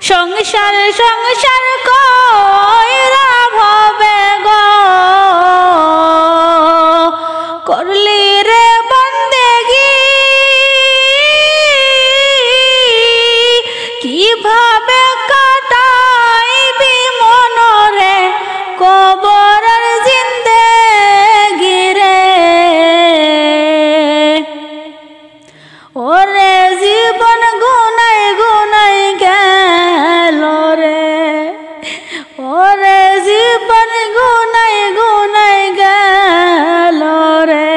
সংসার সংসার কইরা ভবে গো করলি রে বন্দেগি কিভাবে কাটাইবি মনরে কবরের জিন্দেগি রে ওরে জীবন গুনাই গুনাই গেল রে ওরে জীবন গুনাই গুনাই গেল রে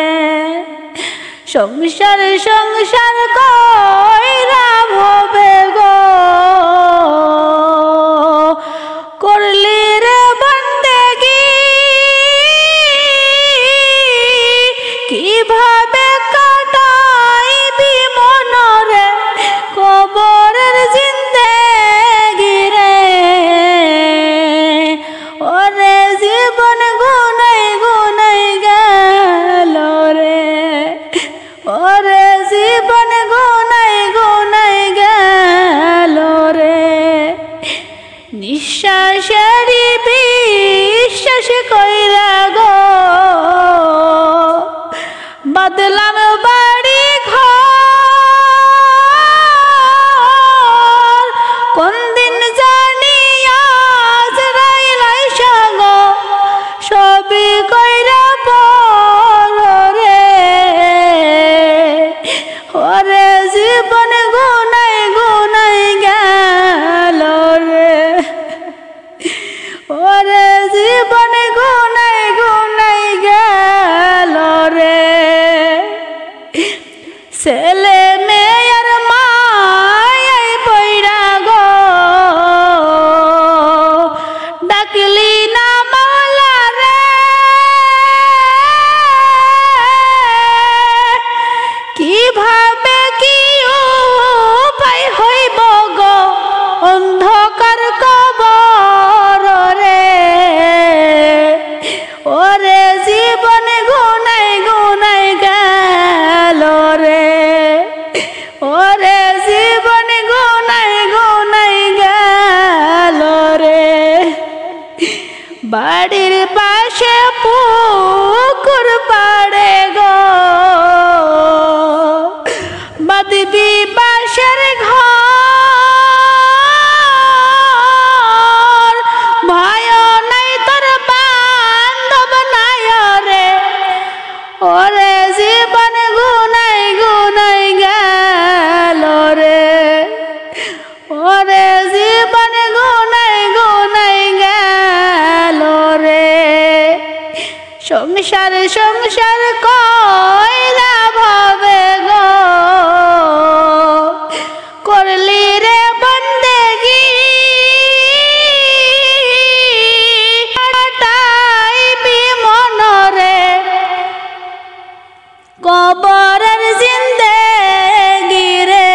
সংসার সংসার কইরা ভবে গো করলি রে বন্দেগি কিভাবে কাটাইবি মনরে কবরের জিন্দেগি রে ওরে জীবন গুনাই গুনাই গেল রে ওরে জীবন গুনাই গুনাই গেল রে নিঃশ্বাসেরই বিশ্বাস কইরা গো বদলাম বাড়ি ঘর কোন দিন জানি আজ রাইলাই সাগো সবই কইরা পর রে ওরে জীবন গুনাই গুনাই গেল রে ওরে জীবন গুনাই গুনাই গেল রে ছেলে মেয়ের মায়াই পইরা গো ডাকলি না মাওলা রে কিভাবে কি উপায় হইব গো অন্ধকার কবর রে ওরে জীবন গুনাই গুনাই গেল রে ওরে জীবন গুনাই গুনাই গেল রে বাড়ির পাশে পুকুর পাড়ে গো বাঁধবি বাঁশের ঘর ভয় নাই তোর বান্ধব নাই রে ওরে জীবন গুনাই গুনাই গেল রে ওরে জীবন গুনাই গুনাই গেল রে সংসার সংসার কইরা ভবে গো করলি রে বন্দেগি কাটাইবি মনরে কবরের জিন্দেগি রে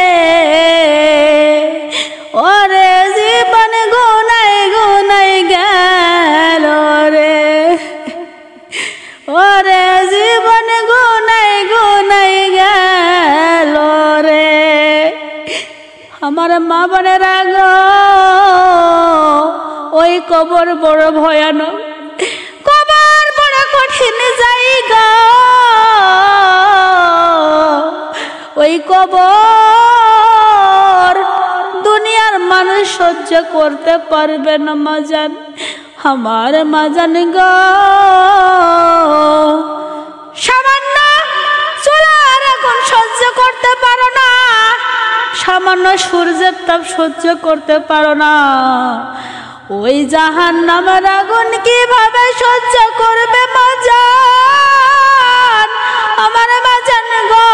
ওরে জীবন গুনাই গুনাই গেল রে ওরে জীবন গুনাই গুনাই গেল রে আমার মা বোনেরা গো ওই কবর বড় ভয়ানক কবর বড় কঠিন জায়গা ওই কবর দুনিয়ার মানুষ সহ্য করতে পারবে না মাজান আমার মাজান গো সামান্য চুলার আগুন সহ্য করতে পারো না সামান্য সূর্যের তাপ সহ্য করতে পারো না ওই জাহান্নামের আগুন কিভাবে সহ্য করবে মাজান আমার মাজান গো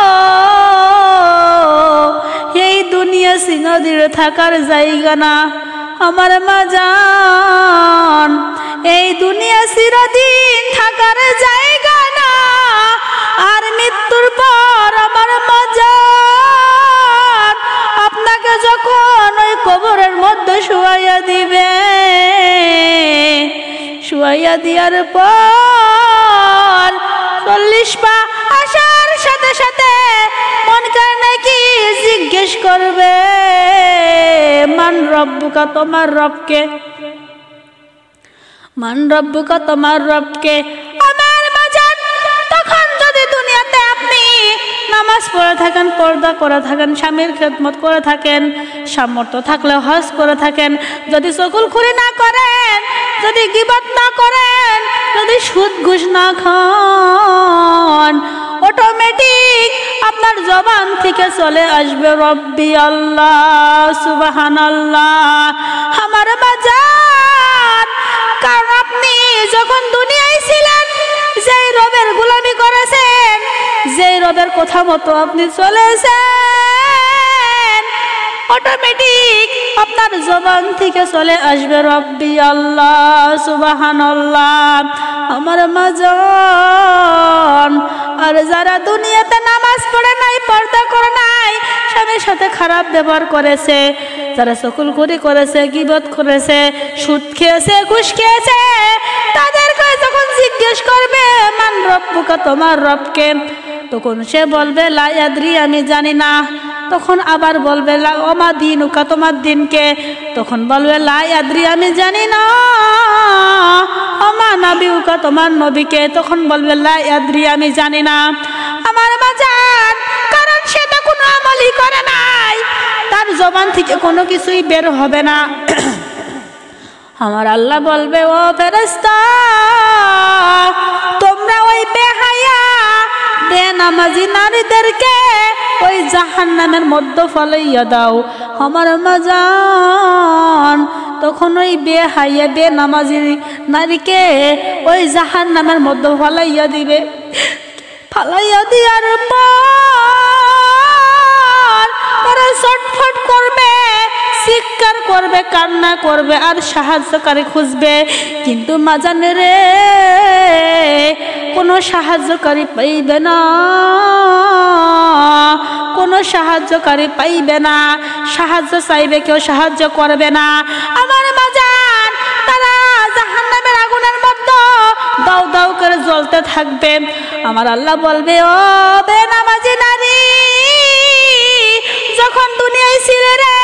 এই দুনিয়া চিরদিন থাকার জায়গা না আমার মাজান এই দুনিয়া চিরদিন থাকার জায়গা না আর মৃত্যুর পর আমার মাজান আপনাকে যখন ওই কবরের মধ্যে শুয়াইয়া দিবে শুয়াইয়া দিয়ার পর 40 পা আসার সাথে সাথে মন কানে কি জিজ্ঞেস করবে মান রব্বুকা, তোমার রবকে। মান রব্বুকা, তোমার রবকে। আমার বাজান, তখন যদি দুনিয়াতে আপনি নামাজ পড়ে থাকেন, পর্দা করে থাকেন, স্বামীর খেদমত করে থাকেন, সামর্থ্য থাকলে হজ করে থাকেন, যদি চকুলখুরি না করেন, যদি গীবত না করেন, যদি সুদ ঘুষ না খান, অটোমেটিক আপনার জবান থেকে চলে আসবে রব্বি আল্লাহ, সুবহানাল্লাহ। আমার বাজান, কারণ আপনি যখন দুনিয়ায় ছিলেন, যেই রবের গোলামি করেছেন, যেই রবের কথা মতো আপনি চলেছেন, অটোমেটিক আপনার জবান থেকে চলে আসবে রব্বি আল্লাহ, সুবহানাল্লাহ। আমার মাজন, আর যারা দুনিয়াতে নামাজ পড়ে নাই, পর্দা করে নাই, স্বামীর সাথে খারাপ ব্যবহার করেছে, যারা চকুলখুরি করেছে, গীবত করেছে, সুদ খেয়েছে, ঘুষ খেয়েছে, তাদেরকে যখন জিজ্ঞেস করবে মান রব্বুকা, তোমার রবকে, তখন সে বলবে লা আদরি, আমি জানি না। তখন আবার বলবে লা ওমা দিনুকা, তোমার দিনকে। তখন বলবে লা আদরি, আমি জানি না। ওমা নাবিউকা, তোমার নবীকে। তখন বলবে লা আদরি, আমি জানি না। আমার বাজান, কারণ সেটা কোনো আমলই করে নাই, তার জবান থেকে কোনো কিছুই বের হবে না। আমার আল্লাহ বলবে, ও ফেরেশতা, তোমরা ওই বেহায়া বেনামাজি নারীদেরকে ওই জাহান্নামের মধ্যে ফলাইয়া দাও। আমার মাজান, তখন ওই বেহায়া বেনামাজি নারীকে ওই জাহান্নামের মধ্যে ফলাইয়া দিবে। ফালাইয়া দেওয়ার পর তারা ছটফট করবে, চিৎকার করবে, কান্না করবে, আর সাহায্যকারী খুঁজবে। কিন্তু মাজানে রে, কোনো সাহায্যকারী পাইবে না, কোনো সাহায্যকারী পাইবে না। সাহায্য চাইবে, কেউ সাহায্য করবে না। আমার মাজান, তারা জাহান্নামের আগুনের মধ্যে দাউ দাউ করে জ্বলতে থাকবে। আমার আল্লাহ বলবে, ও বেনামাজি নারী, যখন দুনিয়ায় ছিলে রে,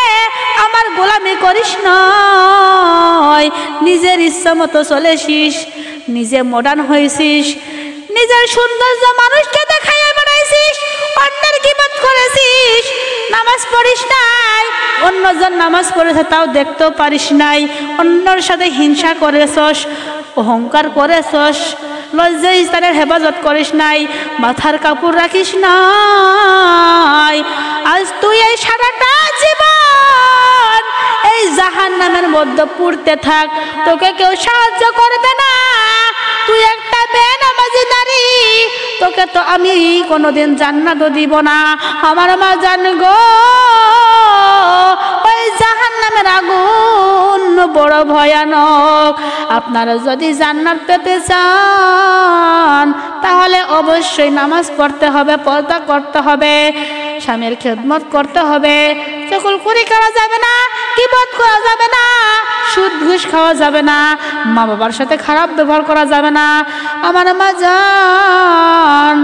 আমার গোলামি করিস নয়, নিজের ইচ্ছা মতো চলেছিস, নিজে মডার্ন হয়েছিস, নিজের সৌন্দর্য মানুষকে দেখাইয়া বেড়াইছিস, অন্যের গীবত করেছিস, নামাজ পড়িস নাই, অন্যজন নামাজ পড়েছে তাও দেখতেও পারিস নাই, অন্যর সাথে হিংসা করেছস, অহংকার করেছস, লজ্জা স্থানের হেফাজত করিস নাই, মাথার কাপড় রাখিস নাই। আজ তুই এই সারাটা জীবন এই জাহান্নামের মধ্যে পুড়তে থাক, তোকে কেউ সাহায্য করবে না। তুই একটা বেনামাজি নারী, তোকে তো আমি কোনোদিন জান্নাতও দিব না। আমার মা জান গো, ওই জাহান্নামের আগুন বড় ভয়ানক। আপনারা যদি জান্নাত পেতে চান, তাহলে অবশ্যই নামাজ পড়তে হবে, পর্দা করতে হবে, স্বামীর খেদমত করতে হবে, চকুলখুরি করা যাবে না, গীবত করা যাবে না, সুদ ঘুষ খাওয়া যাবে না, মা বাবার সাথে খারাপ ব্যবহার করা যাবে না। আমার মা জান,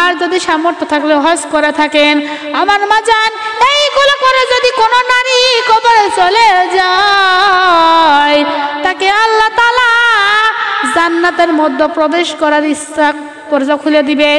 আর যদি সামর্থ্য থাকলে হজ করে থাকেন, আমার মা জান, এইগুলো করে যদি কোনো নারী কবরে চলে যায়, তাকে আল্লাহ তাআলা জান্নাতের মধ্যে প্রবেশ করার ইচ্ছা দরজা খুলে দিবে।